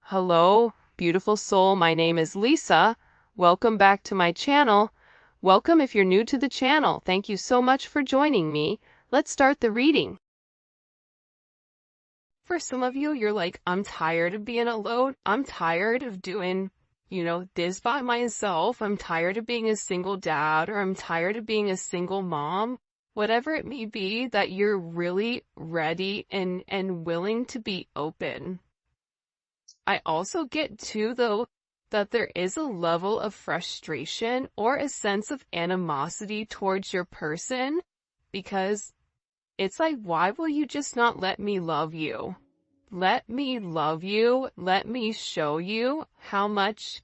Hello, beautiful soul. My name is Lisa. Welcome back to my channel. Welcome if you're new to the channel. Thank you so much for joining me. Let's start the reading. For some of you, you're like, I'm tired of being alone. I'm tired of doing, this by myself. I'm tired of being a single dad, or I'm tired of being a single mom. Whatever it may be, that you're really ready and willing to be open. I also get too, though, that there is a level of frustration or a sense of animosity towards your person, because it's like, why will you just not let me love you? Let me love you. Let me show you how much,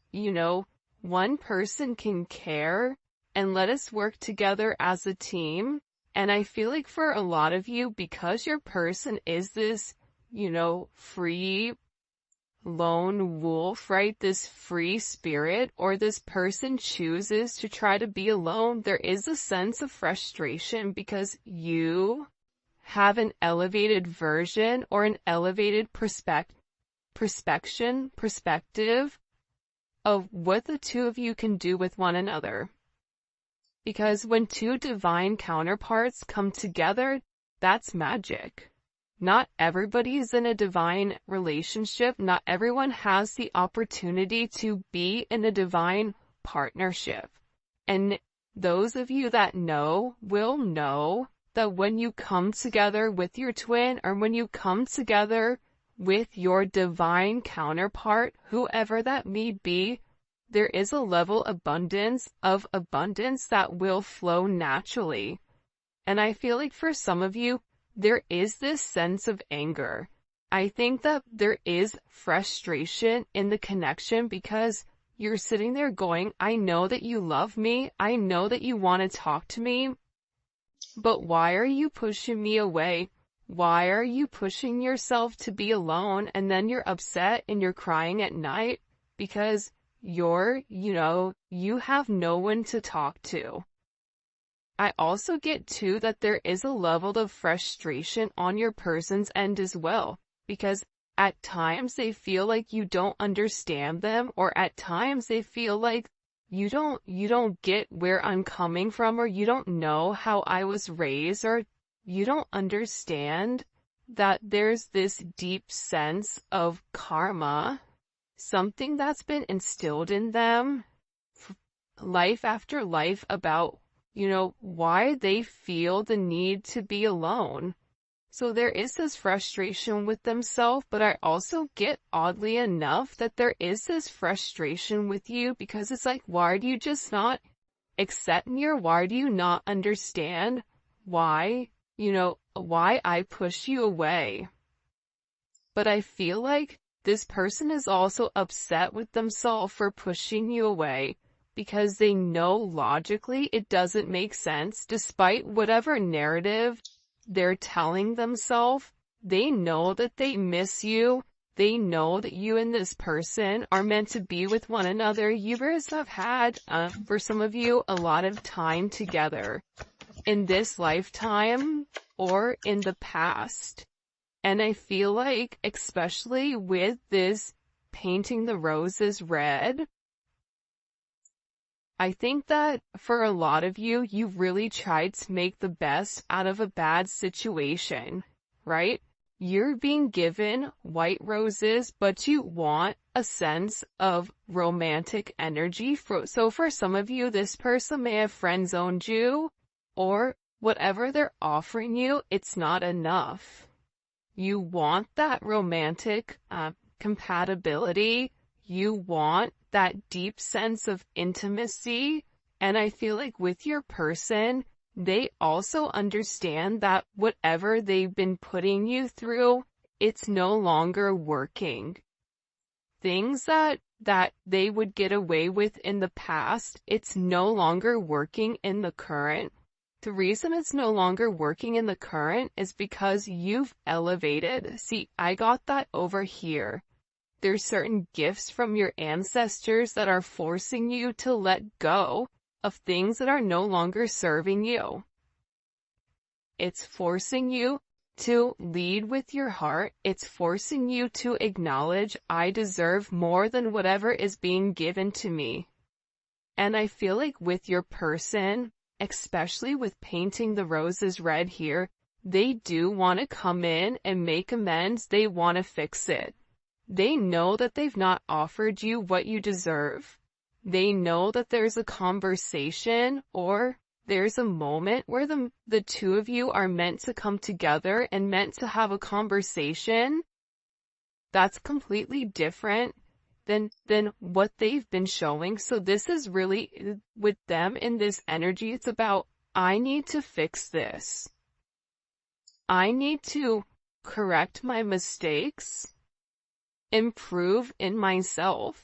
one person can care, and let us work together as a team. And I feel like for a lot of you, because your person is this, free lone wolf, right? This free spirit, or this person chooses to try to be alone, there is a sense of frustration because you have an elevated version or an elevated perspective of what the two of you can do with one another. Because when two divine counterparts come together, that's magic. Not everybody is in a divine relationship. Not everyone has the opportunity to be in a divine partnership. And those of you that know will know that when you come together with your twin, or when you come together with your divine counterpart, whoever that may be, there is a level of abundance that will flow naturally. And I feel like for some of you, there is this sense of anger. I think that there is frustration in the connection because you're sitting there going, I know that you love me. I know that you want to talk to me. But why are you pushing me away? Why are you pushing yourself to be alone? And then you're upset and you're crying at night because you have no one to talk to. I also get too that there is a level of frustration on your person's end as well, because at times they feel like you don't understand them, or at times they feel like you don't get where I'm coming from, or you don't know how I was raised, or you don't understand that there's this deep sense of karma, something that's been instilled in them life after life about why they feel the need to be alone. So there is this frustration with themselves, but I also get, oddly enough, that there is this frustration with you because it's like, why do you just not accept me, or why do you not understand why I push you away? But I feel like this person is also upset with themselves for pushing you away, because they know logically it doesn't make sense. Despite whatever narrative they're telling themselves, they know that they miss you. They know that you and this person are meant to be with one another. You guys have had, for some of you, a lot of time together in this lifetime or in the past. And I feel like, especially with this painting the roses red, I think that for a lot of you, you really tried to make the best out of a bad situation, right? You're being given white roses, but you want a sense of romantic energy. So for some of you, this person may have friend-zoned you, or whatever they're offering you, it's not enough. You want that romantic compatibility. You want that deep sense of intimacy. And I feel like with your person, they also understand that whatever they've been putting you through, it's no longer working. Things that they would get away with in the past, it's no longer working in the current. The reason it's no longer working in the current is because you've elevated. See, I got that over here. There's certain gifts from your ancestors that are forcing you to let go of things that are no longer serving you. It's forcing you to lead with your heart. It's forcing you to acknowledge, I deserve more than whatever is being given to me. And I feel like with your person, especially with painting the roses red here, they do want to come in and make amends. They want to fix it. They know that they've not offered you what you deserve. They know that there's a conversation or there's a moment where the two of you are meant to come together and meant to have a conversation that's completely different than what they've been showing. So this is really, with them in this energy, it's about, I need to fix this. I need to correct my mistakes, improve in myself,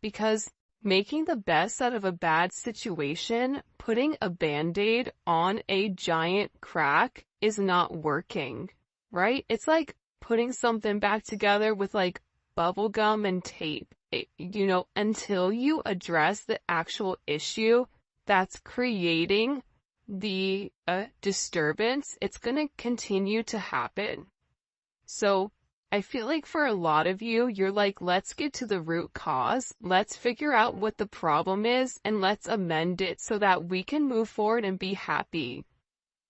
because making the best out of a bad situation, putting a band-aid on a giant crack is not working, right? It's like putting something back together with like bubble gum and tape. Until you address the actual issue that's creating the disturbance, it's going to continue to happen. So I feel like for a lot of you, you're like, let's get to the root cause. Let's figure out what the problem is and let's amend it so that we can move forward and be happy.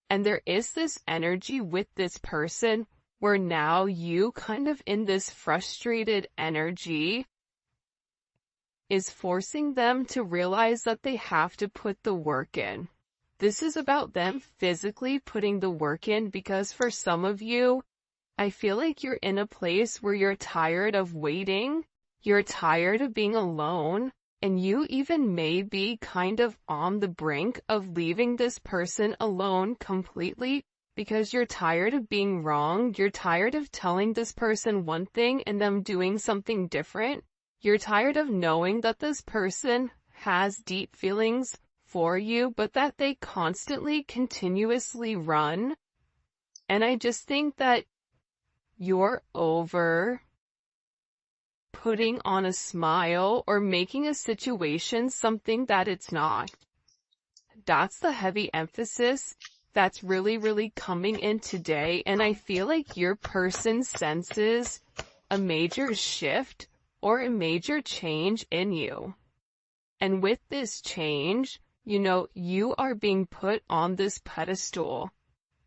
And there is this energy with this person where now you kind of in this frustrated energy is forcing them to realize that they have to put the work in. This is about them physically putting the work in, because for some of you, I feel like you're in a place where you're tired of waiting, you're tired of being alone, and you even may be kind of on the brink of leaving this person alone completely because you're tired of being wrong, you're tired of telling this person one thing and them doing something different, you're tired of knowing that this person has deep feelings for you, but that they constantly, continuously run. And I just think that you're over putting on a smile or making a situation something that it's not. That's the heavy emphasis that's really, really coming in today. And I feel like your person senses a major shift or a major change in you. And with this change, you are being put on this pedestal.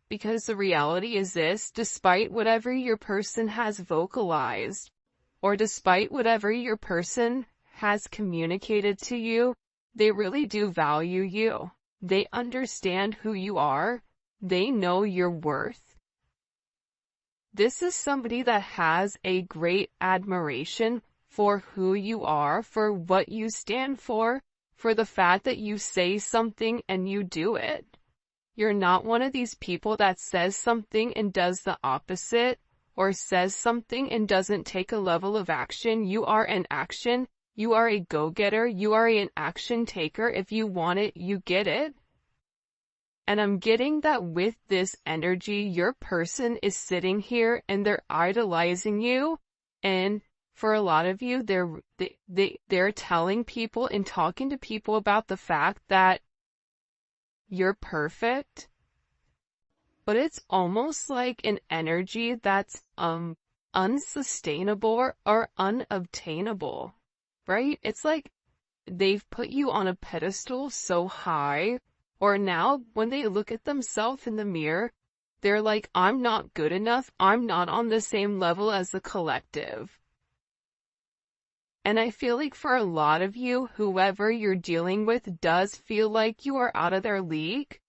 Because the reality is this, despite whatever your person has vocalized, or despite whatever your person has communicated to you, they really do value you. They understand who you are. They know your worth. This is somebody that has a great admiration for who you are, for what you stand for the fact that you say something and you do it. You're not one of these people that says something and does the opposite, or says something and doesn't take a level of action. You are an action. You are a go-getter. You are an action taker. If you want it, you get it. And I'm getting that with this energy, your person is sitting here and they're idolizing you. And for a lot of you, they're telling people and talking to people about the fact that you're perfect, but it's almost like an energy that's unsustainable or unobtainable, right? It's like they've put you on a pedestal so high, or now when they look at themselves in the mirror, they're like, I'm not good enough, I'm not on the same level as the collective. And I feel like for a lot of you, whoever you're dealing with does feel like you are out of their league.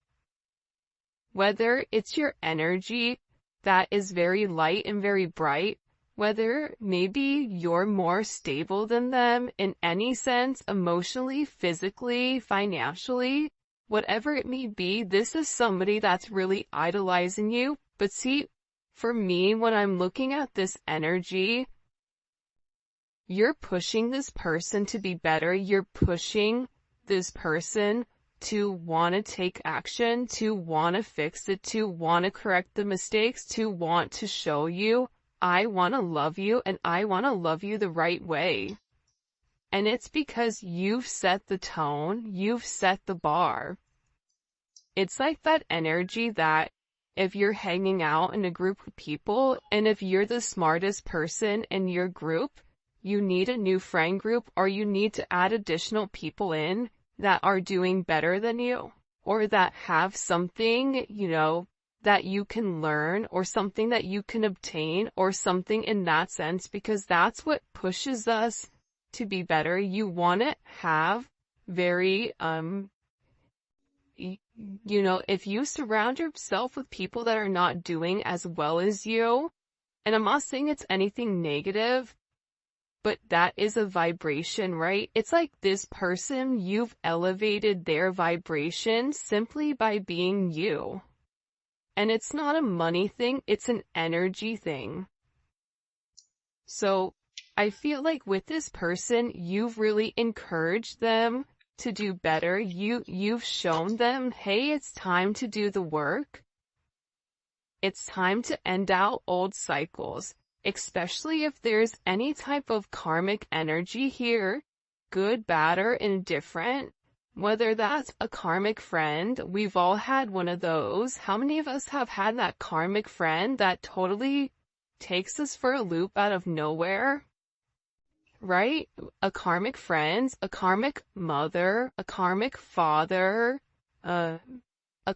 Whether it's your energy that is very light and very bright, whether maybe you're more stable than them in any sense, emotionally, physically, financially, whatever it may be, this is somebody that's really idolizing you. But see, for me, when I'm looking at this energy, you're pushing this person to be better. You're pushing this person to want to take action, to want to fix it, to want to correct the mistakes, to want to show you, I want to love you and I want to love you the right way. And it's because you've set the tone, you've set the bar. It's like that energy that if you're hanging out in a group of people, and if you're the smartest person in your group, you need a new friend group, or you need to add additional people in that are doing better than you, or that have something, that you can learn, or something that you can obtain, or something in that sense, because that's what pushes us to be better. You want to have very, if you surround yourself with people that are not doing as well as you, and I'm not saying it's anything negative, but that is a vibration, right? It's like this person, you've elevated their vibration simply by being you. And it's not a money thing, it's an energy thing. So I feel like with this person, you've really encouraged them to do better. You've shown them, hey, it's time to do the work. It's time to end out old cycles, especially if there's any type of karmic energy here, good, bad, or indifferent. Whether that's a karmic friend, we've all had one of those. How many of us have had that karmic friend that totally takes us for a loop out of nowhere? Right? A karmic friend, a karmic mother, a karmic father, a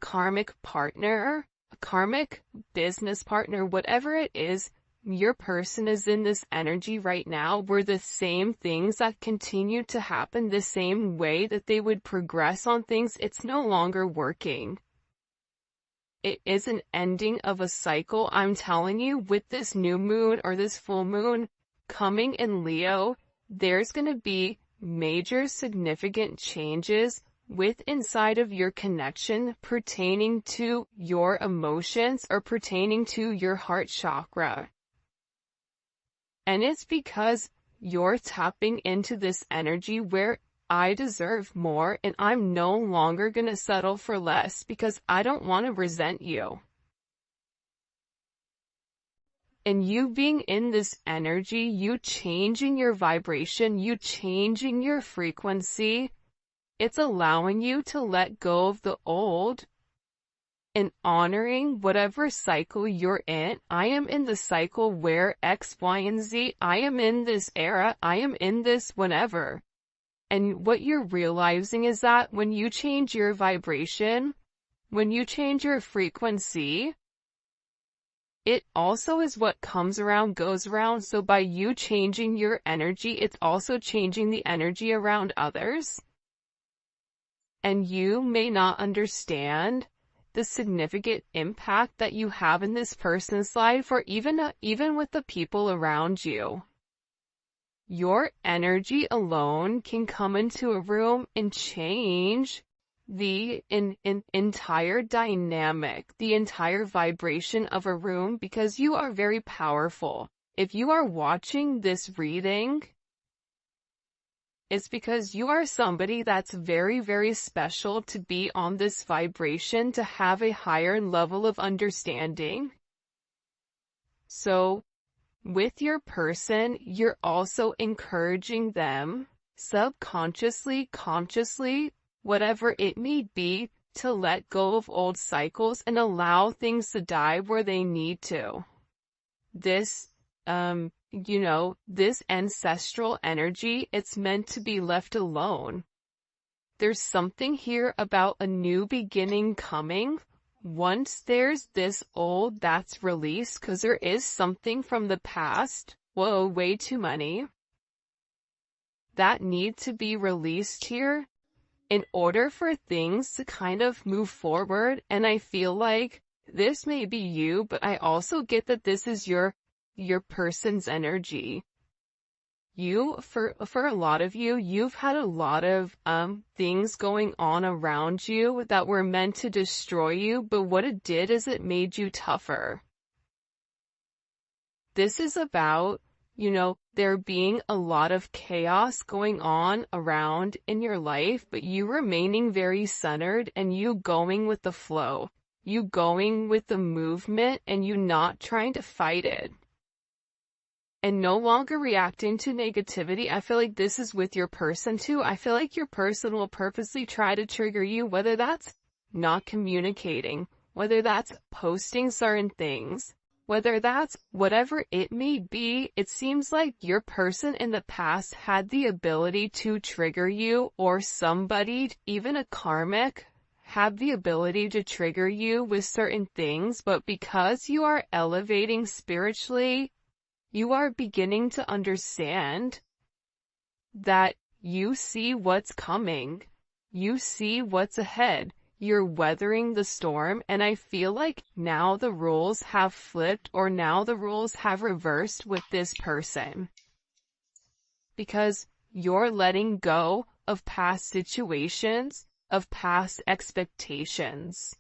karmic partner, a karmic business partner, whatever it is, your person is in this energy right now where the same things that continue to happen, the same way that they would progress on things, it's no longer working. It is an ending of a cycle. I'm telling you, with this new moon or this full moon coming in Leo, there's going to be major significant changes with inside of your connection pertaining to your emotions or pertaining to your heart chakra. And it's because you're tapping into this energy where I deserve more and I'm no longer going to settle for less because I don't want to resent you. And you being in this energy, you changing your vibration, you changing your frequency, it's allowing you to let go of the old and honoring whatever cycle you're in. I am in the cycle where X, Y, and Z, I am in this era, I am in this whenever. And what you're realizing is that when you change your vibration, when you change your frequency, it also is what comes around goes around. So by you changing your energy, it's also changing the energy around others. And you may not understand the significant impact that you have in this person's life, or even with the people around you. Your energy alone can come into a room and change the entire dynamic, the entire vibration of a room, because you are very powerful. If you are watching this reading, it's because you are somebody that's very, very special to be on this vibration, to have a higher level of understanding. So, with your person, you're also encouraging them, subconsciously, consciously, whatever it may be, to let go of old cycles and allow things to die where they need to. This, this ancestral energy, it's meant to be left alone. There's something here about a new beginning coming. Once there's this old that's released, because there is something from the past, whoa, way too many, that need to be released here in order for things to kind of move forward. And I feel like this may be you, but I also get that this is your person's energy. For a lot of you, you've had a lot of things going on around you that were meant to destroy you, but what it did is it made you tougher. This is about, there being a lot of chaos going on around in your life, but you remaining very centered and you going with the flow, you going with the movement, and you not trying to fight it. And no longer reacting to negativity. I feel like this is with your person too. I feel like your person will purposely try to trigger you, whether that's not communicating, whether that's posting certain things, whether that's whatever it may be. It seems like your person in the past had the ability to trigger you, or somebody, even a karmic, have the ability to trigger you with certain things, but because you are elevating spiritually, you are beginning to understand that you see what's coming. You see what's ahead. You're weathering the storm, and I feel like now the roles have flipped, or now the roles have reversed with this person. Because you're letting go of past situations, of past expectations.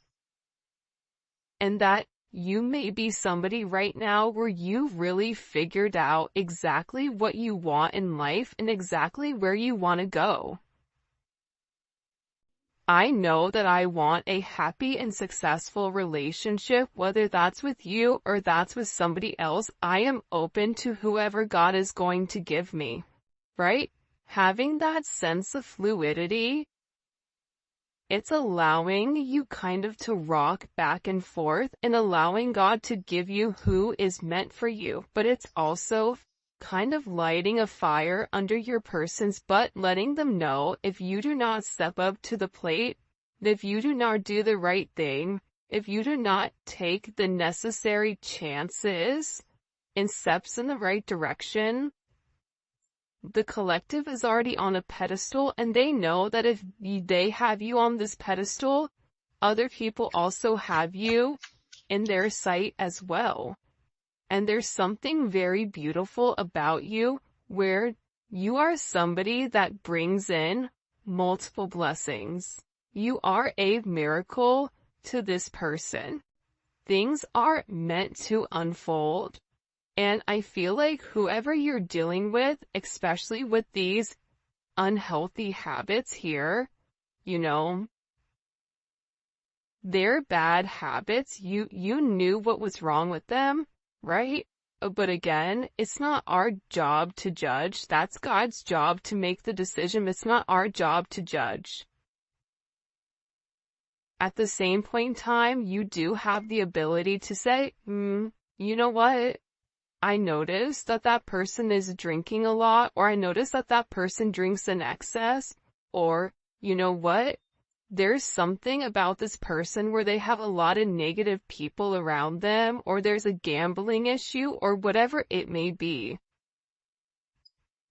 And that you may be somebody right now where you really figured out exactly what you want in life and exactly where you want to go. I know that I want a happy and successful relationship, whether that's with you or that's with somebody else. I am open to whoever God is going to give me, right? Having that sense of fluidity, it's allowing you kind of to rock back and forth and allowing God to give you who is meant for you. But it's also kind of lighting a fire under your person's butt, letting them know if you do not step up to the plate, if you do not do the right thing, if you do not take the necessary chances and steps in the right direction, the collective is already on a pedestal, and they know that if they have you on this pedestal, other people also have you in their sight as well. And there's something very beautiful about you, where you are somebody that brings in multiple blessings. You are a miracle to this person. Things are meant to unfold. And I feel like whoever you're dealing with, especially with these unhealthy habits here, you know, they're bad habits. You knew what was wrong with them, right? But again, it's not our job to judge. That's God's job to make the decision. It's not our job to judge. At the same point in time, you do have the ability to say, you know what? I noticed that that person is drinking a lot, or I noticed that that person drinks in excess, or, you know what? There's something about this person where they have a lot of negative people around them, or there's a gambling issue, or whatever it may be.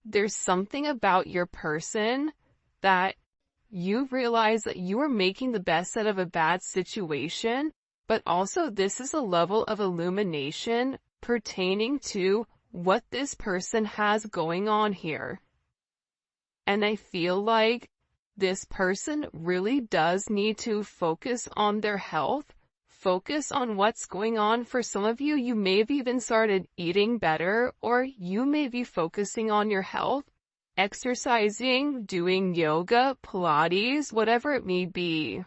There's something about your person that you realize that you are making the best out of a bad situation, but also this is a level of illumination pertaining to what this person has going on here. And I feel like this person really does need to focus on their health, focus on what's going on. For some of you, you may have even started eating better, or you may be focusing on your health, exercising, doing yoga, Pilates, whatever it may be.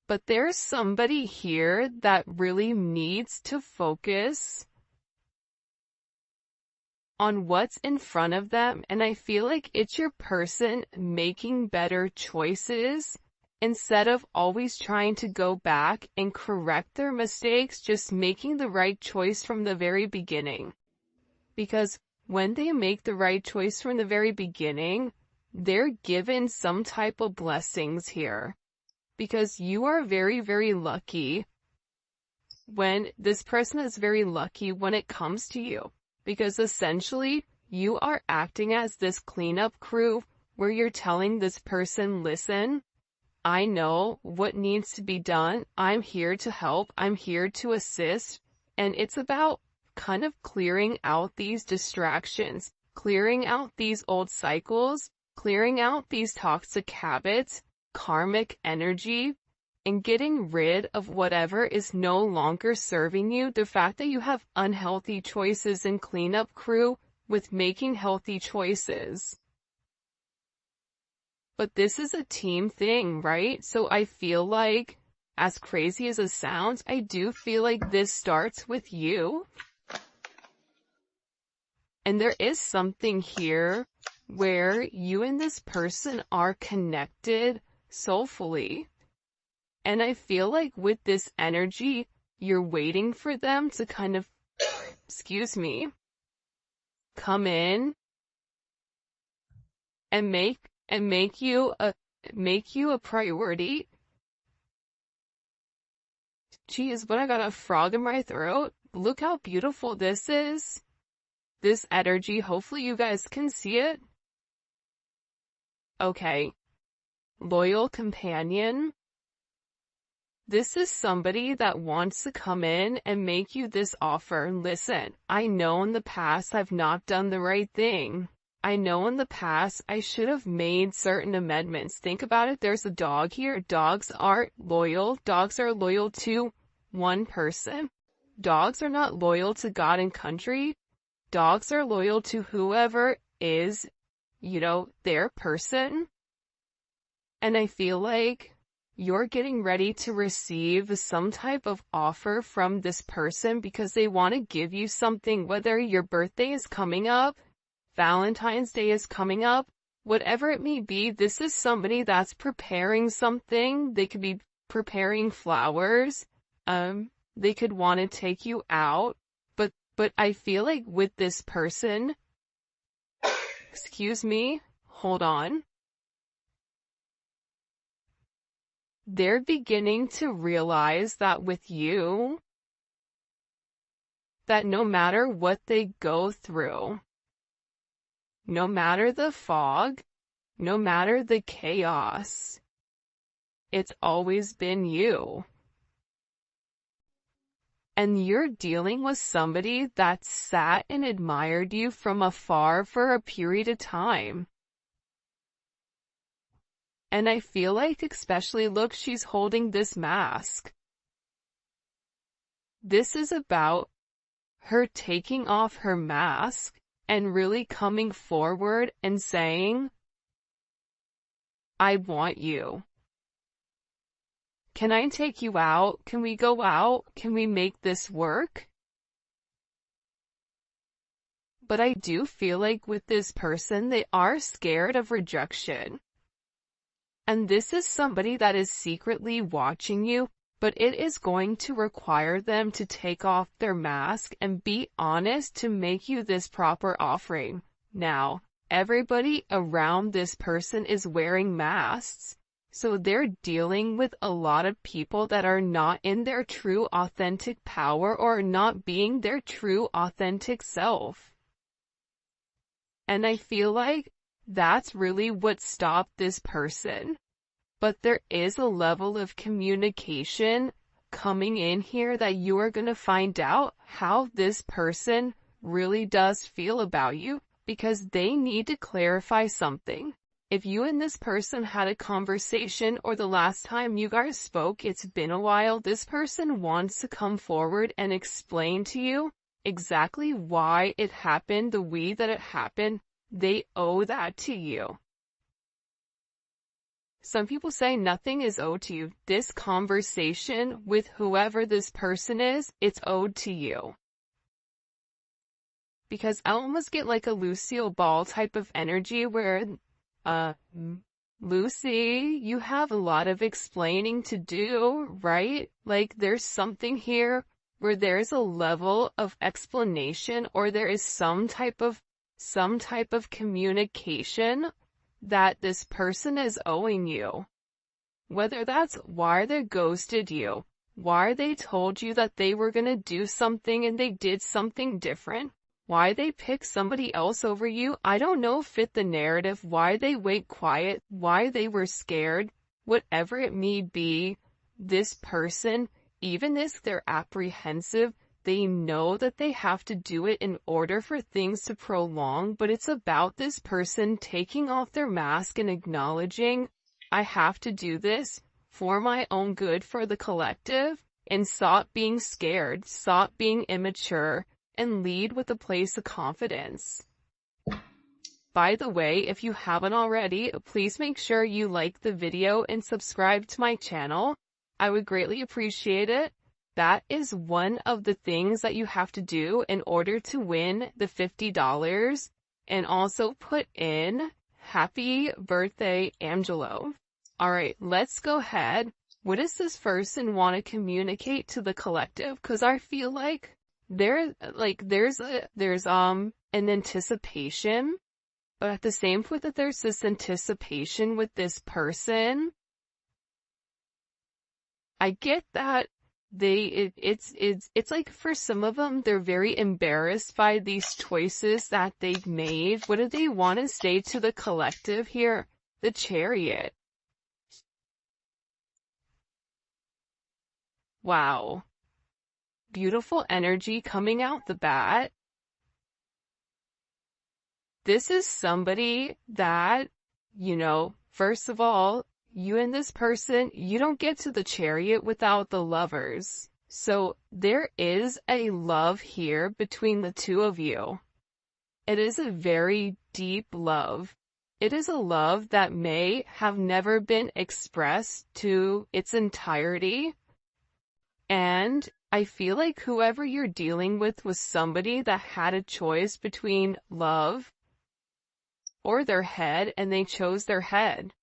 But there's somebody here that really needs to focus on what's in front of them, and I feel like it's your person making better choices instead of always trying to go back and correct their mistakes, just making the right choice from the very beginning. Because when they make the right choice from the very beginning, they're given some type of blessings here. Because you are very, very lucky when this person is very lucky when it comes to you. Because essentially, you are acting as this cleanup crew where you're telling this person, listen, I know what needs to be done. I'm here to help. I'm here to assist. And it's about kind of clearing out these distractions, clearing out these old cycles, clearing out these toxic habits, karmic energy, and getting rid of whatever is no longer serving you. The fact that you have unhealthy choices and cleanup crew with making healthy choices. But this is a team thing, right? So I feel like, as crazy as it sounds, I do feel like this starts with you. And there is something here where you and this person are connected soulfully. And I feel like with this energy, you're waiting for them to kind of, come in and make you a priority. Geez, but I got a frog in my throat. Look how beautiful this is. This energy, hopefully you guys can see it. Okay. Loyal companion. This is somebody that wants to come in and make you this offer. Listen, I know in the past I've not done the right thing. I know in the past I should have made certain amendments. Think about it. There's a dog here. Dogs aren't loyal. Dogs are loyal to one person. Dogs are not loyal to God and country. Dogs are loyal to whoever is, their person. And I feel like you're getting ready to receive some type of offer from this person because they want to give you something, whether your birthday is coming up, Valentine's Day is coming up, whatever it may be. This is somebody that's preparing something. They could be preparing flowers. They could want to take you out. But I feel like with this person, hold on. They're beginning to realize that with you, that no matter what they go through, no matter the fog, no matter the chaos, it's always been you. And you're dealing with somebody that sat and admired you from afar for a period of time. And I feel like, especially, look, she's holding this mask. This is about her taking off her mask and really coming forward and saying, I want you. Can I take you out? Can we go out? Can we make this work? But I do feel like with this person, they are scared of rejection. And this is somebody that is secretly watching you, but it is going to require them to take off their mask and be honest to make you this proper offering. Now, everybody around this person is wearing masks. So they're dealing with a lot of people that are not in their true authentic power or not being their true authentic self. And I feel like that's really what stopped this person. But there is a level of communication coming in here that you are going to find out how this person really does feel about you, because they need to clarify something. If you and this person had a conversation or the last time you guys spoke, it's been a while, this person wants to come forward and explain to you exactly why it happened the way that it happened. They owe that to you. Some people say nothing is owed to you. This conversation with whoever this person is, it's owed to you. Because I almost get like a Lucille Ball type of energy where Lucy, you have a lot of explaining to do, right? Like there's something here where there's a level of explanation, or there is some type of communication that this person is owing you. Whether that's why they ghosted you, why they told you that they were gonna do something and they did something different, why they picked somebody else over you, I don't know, fit the narrative, why they went quiet, why they were scared, whatever it may be, this person, even if they're apprehensive, they know that they have to do it in order for things to prolong, but it's about this person taking off their mask and acknowledging, I have to do this for my own good, for the collective, and stop being scared, stop being immature, and lead with a place of confidence. By the way, if you haven't already, please make sure you like the video and subscribe to my channel. I would greatly appreciate it. That is one of the things that you have to do in order to win the $50, and also put in happy birthday, Angelo. All right, let's go ahead. What does this person want to communicate to the collective? Because I feel like there's an anticipation, but at the same point that there's this anticipation with this person, I get that it's like for some of them, they're very embarrassed by these choices that they've made. What do they want to say to the collective here? The Chariot. Wow. Beautiful energy coming out the bat. This is somebody that, first of all, you and this person, you don't get to the Chariot without the Lovers. So there is a love here between the two of you. It is a very deep love. It is a love that may have never been expressed to its entirety. And I feel like whoever you're dealing with was somebody that had a choice between love or their head, and they chose their head.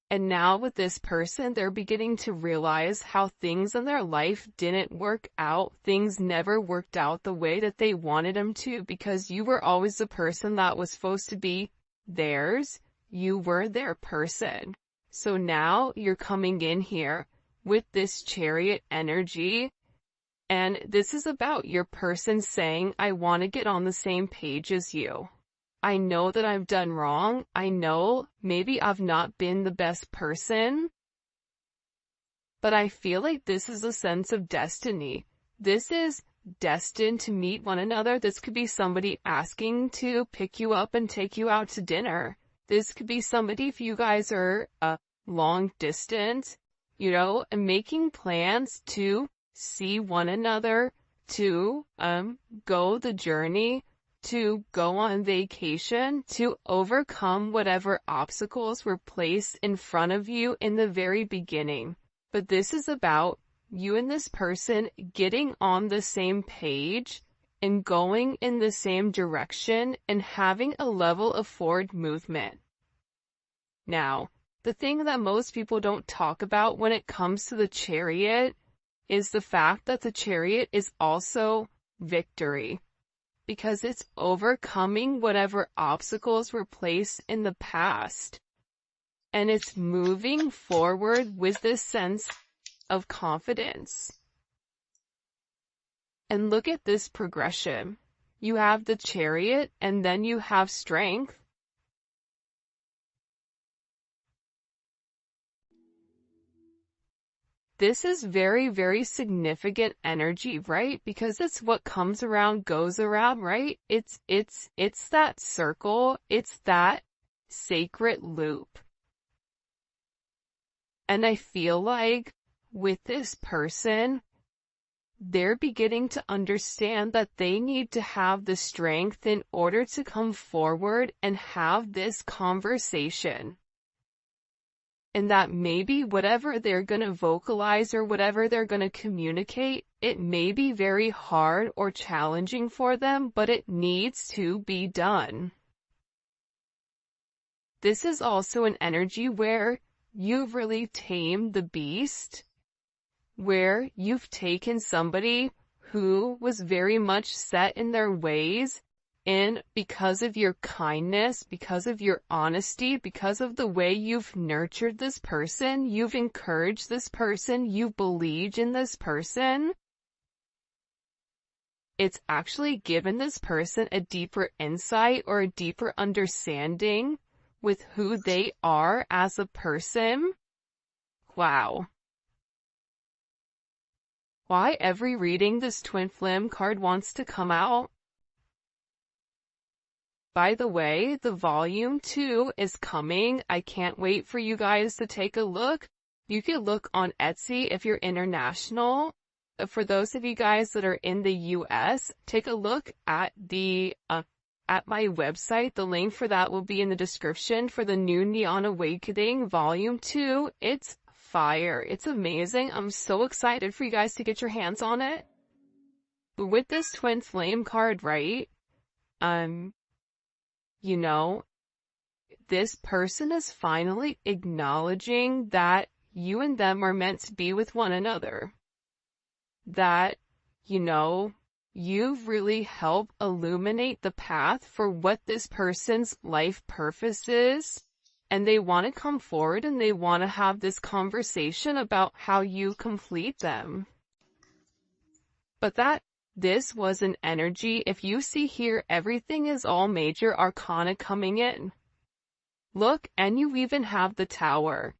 And now with this person, they're beginning to realize how things in their life didn't work out. Things never worked out the way that they wanted them to, because you were always the person that was supposed to be theirs. You were their person. So now you're coming in here with this Chariot energy, and this is about your person saying, I want to get on the same page as you. I know that I've done wrong. I know maybe I've not been the best person, but I feel like this is a sense of destiny. This is destined to meet one another. This could be somebody asking to pick you up and take you out to dinner. This could be somebody, if you guys are long distance, and making plans to see one another, to go the journey, to go on vacation, to overcome whatever obstacles were placed in front of you in the very beginning. But this is about you and this person getting on the same page and going in the same direction and having a level of forward movement. Now, the thing that most people don't talk about when it comes to the Chariot is the fact that the Chariot is also victory, because it's overcoming whatever obstacles were placed in the past. And it's moving forward with this sense of confidence. And look at this progression. You have the Chariot, and then you have strength. This is very, very significant energy, right? Because it's what comes around goes around, right? It's that circle. It's that sacred loop. And I feel like with this person, they're beginning to understand that they need to have the strength in order to come forward and have this conversation. And that maybe whatever they're going to vocalize or whatever they're going to communicate, it may be very hard or challenging for them, but it needs to be done. This is also an energy where you've really tamed the beast, where you've taken somebody who was very much set in their ways, and because of your kindness, because of your honesty, because of the way you've nurtured this person, you've encouraged this person, you believed in this person, it's actually given this person a deeper insight or a deeper understanding with who they are as a person. Wow. Why every reading this twin flame card wants to come out? By the way, the volume 2 is coming. I can't wait for you guys to take a look. You can look on Etsy if you're international. For those of you guys that are in the US, take a look at at my website. The link for that will be in the description for the new Neon Awakening Volume 2. It's fire. It's amazing. I'm so excited for you guys to get your hands on it. But with this twin flame card, right? this person is finally acknowledging that you and them are meant to be with one another. That, you've really helped illuminate the path for what this person's life purpose is. And they want to come forward and they want to have this conversation about how you complete them. But this was an energy. If you see here, everything is all major arcana coming in. Look, and you even have the Tower.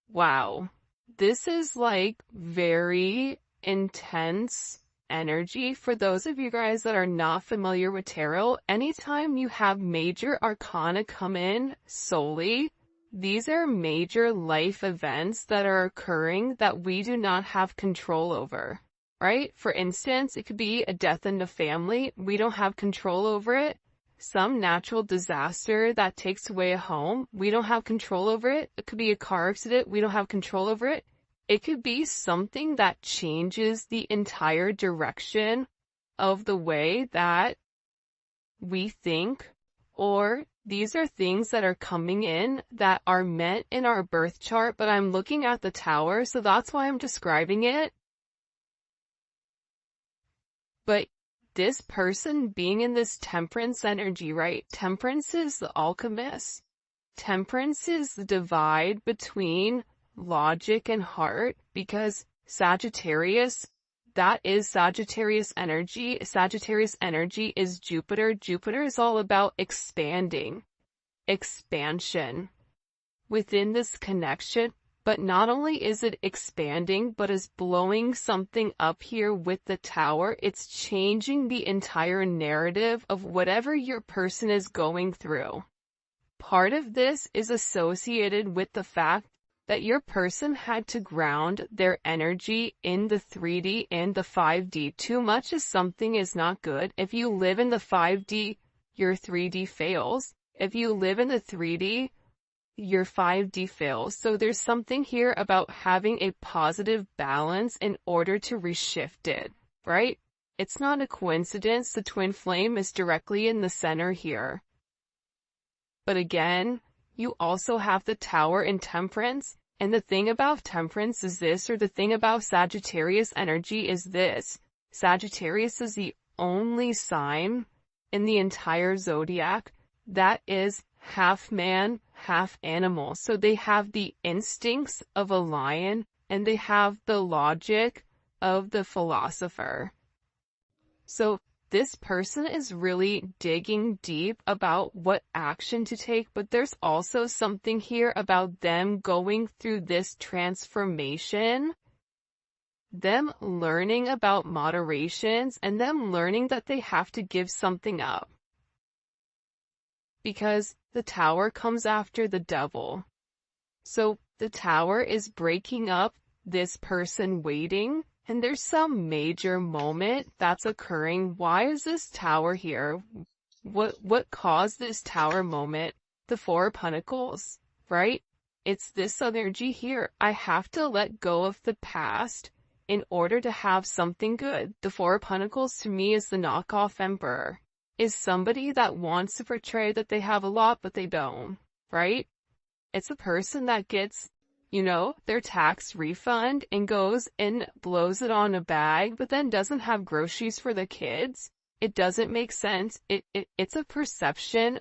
Wow. This is like very intense energy. For those of you guys that are not familiar with tarot, anytime you have major arcana come in solely, these are major life events that are occurring that we do not have control over, right? For instance, it could be a death in the family. We don't have control over it. Some natural disaster that takes away a home. We don't have control over it. It could be a car accident. We don't have control over it. It could be something that changes the entire direction of the way that we think, or these are things that are coming in that are meant in our birth chart, but I'm looking at the Tower, so that's why I'm describing it. But this person being in this Temperance energy, right? Temperance is the alchemist. Temperance is the divide between logic and heart, because Sagittarius, that is Sagittarius energy. Sagittarius energy is Jupiter. Jupiter is all about expanding, expansion within this connection. But not only is it expanding, but is blowing something up here with the Tower. It's changing the entire narrative of whatever your person is going through. Part of this is associated with the fact that your person had to ground their energy in the 3D and the 5D. Too much of something is not good. If you live in the 5D, your 3D fails. If you live in the 3D, your 5D fails. So there's something here about having a positive balance in order to reshift it, right? It's not a coincidence the twin flame is directly in the center here. But again, you also have the Tower in Temperance, and the thing about Temperance is this, or the thing about Sagittarius energy is this. Sagittarius is the only sign in the entire zodiac that is half man, half animal. So they have the instincts of a lion, and they have the logic of the philosopher. So this person is really digging deep about what action to take, but there's also something here about them going through this transformation, them learning about moderations, and them learning that they have to give something up. Because the Tower comes after the Devil. So the Tower is breaking up this person waiting, and there's some major moment that's occurring. Why is this Tower here? What caused this Tower moment? The Four of Pentacles, right? It's this energy here. I have to let go of the past in order to have something good. The Four of Pentacles to me is the knockoff Emperor. Is somebody that wants to portray that they have a lot, but they don't, right? It's a person that gets, their tax refund and goes and blows it on a bag, but then doesn't have groceries for the kids. It doesn't make sense. It's a perception